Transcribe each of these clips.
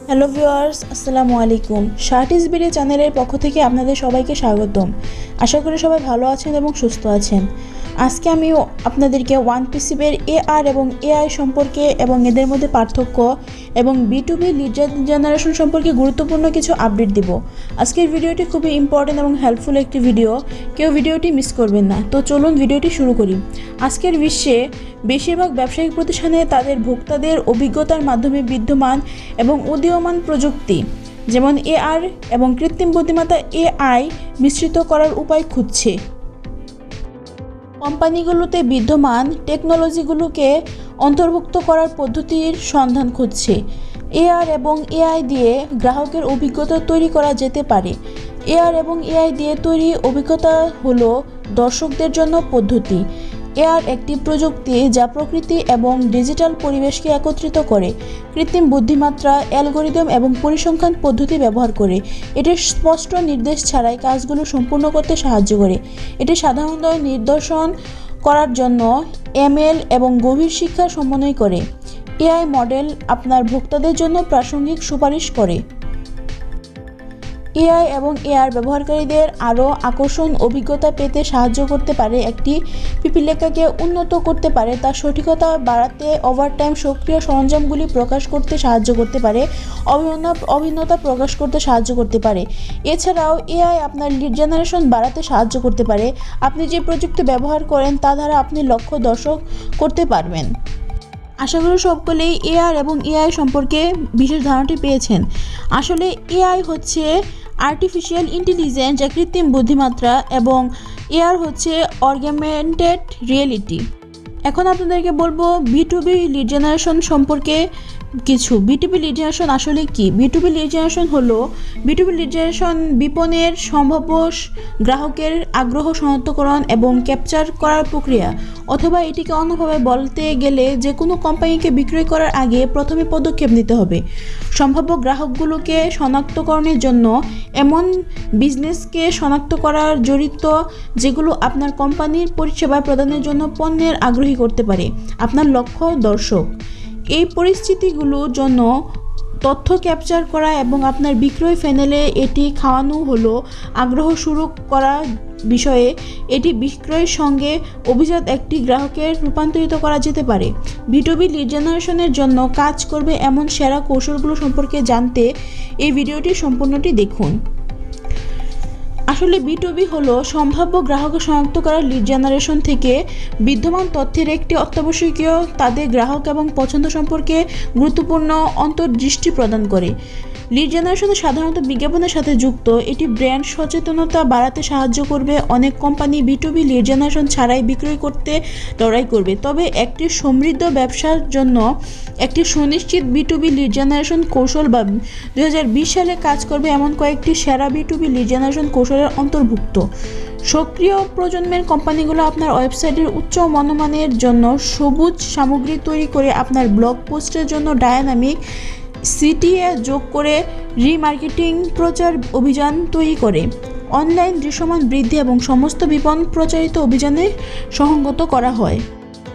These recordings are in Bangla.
হ্যালো ভিউয়ার্স, আসসালামু আলাইকুম। শার্টিস বিডি চ্যানেলের পক্ষ থেকে আপনাদের সবাইকে স্বাগতম। আশা করি সবাই ভালো আছেন এবং সুস্থ আছেন। আজকে আমি আপনাদেরকে ওয়ানপাসিভের এআর এবং এআই সম্পর্কে এবং এদের মধ্যে পার্থক্য এবং B2B লিড জেনারেশন সম্পর্কে গুরুত্বপূর্ণ কিছু আপডেট দিব। আজকের ভিডিওটি খুবই ইম্পর্টেন্ট এবং হেল্পফুল একটি ভিডিও, কেউ ভিডিওটি মিস করবেন না। তো চলুন ভিডিওটি শুরু করি। আজকের বিশ্বে বেশিরভাগ ব্যবসায়িক প্রতিষ্ঠানে তাদের ভোক্তাদের অভিজ্ঞতার মাধ্যমে বিদ্যমান এবং উদীয়মান প্রযুক্তি যেমন এআর এবং কৃত্রিম বুদ্ধিমত্তা AI মিশ্রিত করার উপায় খুঁজছে। কোম্পানিগুলোতে বিদ্যমান টেকনোলজিগুলোকে অন্তর্ভুক্ত করার পদ্ধতির সন্ধান খুঁজছে। এআর এবং AI দিয়ে গ্রাহকের অভিজ্ঞতা তৈরি করা যেতে পারে। এআর এবং AI দিয়ে তৈরি অভিজ্ঞতা হলো দর্শকদের জন্য পদ্ধতি। এআর একটি প্রযুক্তি যা প্রকৃতি এবং ডিজিটাল পরিবেশকে একত্রিত করে কৃত্রিম বুদ্ধিমত্তা, অ্যালগরিদম এবং পরিসংখ্যান পদ্ধতি ব্যবহার করে। এটি স্পষ্ট নির্দেশ ছাড়াই কাজগুলো সম্পূর্ণ করতে সাহায্য করে। এটি সাধারণত নিদর্শন করার জন্য ML এবং গভীর শিক্ষার সমন্বয় করে। AI মডেল আপনার ভোক্তাদের জন্য প্রাসঙ্গিক সুপারিশ করে। AI এবং AR ব্যবহারকারীদের আরও আকর্ষণ অভিজ্ঞতা পেতে সাহায্য করতে পারে, একটি পিপিলেখাকে উন্নত করতে পারে, তার সঠিকতা বাড়াতে ওভারটাইম সক্রিয় সরঞ্জামগুলি প্রকাশ করতে সাহায্য করতে পারে, অভিন্নতা প্রকাশ করতে সাহায্য করতে পারে। এছাড়াও AI আপনার লিড জেনারেশন বাড়াতে সাহায্য করতে পারে। আপনি যে প্রযুক্তি ব্যবহার করেন তা দ্বারা আপনি লক্ষ্য দর্শক করতে পারবেন। আশা করি সকলেই এআর এবং AI সম্পর্কে বিশেষ ধারণাটি পেয়েছেন। আসলে AI হচ্ছে আর্টিফিশিয়াল ইন্টেলিজেন্স, যা কৃত্রিম বুদ্ধিমত্তা, এবং এআর হচ্ছে অগমেন্টেড রিয়েলিটি। এখন আপনাদেরকে বলবো B2B লিড জেনারেশন সম্পর্কে কিছু। B2B লিড জেনারেশন আসলে কি? B2B লিড জেনারেশন হলো B2B লিড জেনারেশন বিপণের সম্ভাব্য গ্রাহকের আগ্রহ শনাক্তকরণ এবং ক্যাপচার করার প্রক্রিয়া, অথবা এটিকে অন্যভাবে বলতে গেলে যে কোনো কোম্পানিকে বিক্রয় করার আগে প্রথমে পদক্ষেপ নিতে হবে সম্ভাব্য গ্রাহকগুলোকে শনাক্তকরণের জন্য এমন বিজনেসকে শনাক্ত করার জড়িত যেগুলো আপনার কোম্পানির পরিষেবা প্রদানের জন্য পণ্যের আগ্রহী করতে পারে আপনার লক্ষ্য দর্শক। এই পরিস্থিতিগুলোর জন্য তথ্য ক্যাপচার করা এবং আপনার বিক্রয় ফানেলে এটি খাওয়ানো হলো আগ্রহ শুরু করা বিষয়ে। এটি বিক্রয়ের সঙ্গে অভিজাত একটি গ্রাহকের রূপান্তরিত করা যেতে পারে। B2B লিড জেনারেশনের জন্য কাজ করবে এমন সেরা কৌশলগুলো সম্পর্কে জানতে এই ভিডিওটি সম্পূর্ণটি দেখুন। আসলে B2B হলো সম্ভাব্য গ্রাহক শনাক্ত করা লিড জেনারেশন থেকে বিদ্যমান তথ্যের একটি অত্যাবশ্যকীয়, তাদের গ্রাহক এবং পছন্দ সম্পর্কে গুরুত্বপূর্ণ অন্তর্দৃষ্টি প্রদান করে। লিড জেনারেশন সাধারণত বিজ্ঞাপনের সাথে যুক্ত। এটি ব্র্যান্ড সচেতনতা বাড়াতে সাহায্য করবে। অনেক কোম্পানি B2B লিড জেনারেশন ছাড়াই বিক্রয় করতে লড়াই করবে, তবে একটি সমৃদ্ধ ব্যবসার জন্য একটি সুনিশ্চিত B2B লিড জেনারেশন কৌশল বা 2020 সালে কাজ করবে এমন কয়েকটি সেরা B2B লিড জেনারেশন কৌশলের অন্তর্ভুক্ত। সক্রিয় প্রজন্মের কোম্পানিগুলো আপনার ওয়েবসাইটের উচ্চ মানের জন্য সবুজ সামগ্রী তৈরি করে আপনার ব্লগ পোস্টের জন্য ডায়নামিক CTA যোগ করে রিমার্কেটিং প্রচার অভিযান তৈরি করে অনলাইন দৃশ্যমান বৃদ্ধি এবং সমস্ত বিপণন প্রচারিত অভিযানে সংহত করা হয়।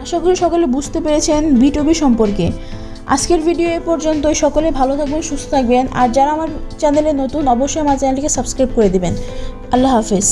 আশা করি সকলে বুঝতে পেরেছেন B2B সম্পর্কে। আজকের ভিডিও এ পর্যন্তই। সকলে ভালো থাকবেন, সুস্থ থাকবেন, আর যারা আমার চ্যানেলে নতুন অবশ্যই আমার চ্যানেলটিকে সাবস্ক্রাইব করে দিবেন। আল্লাহ হাফেজ।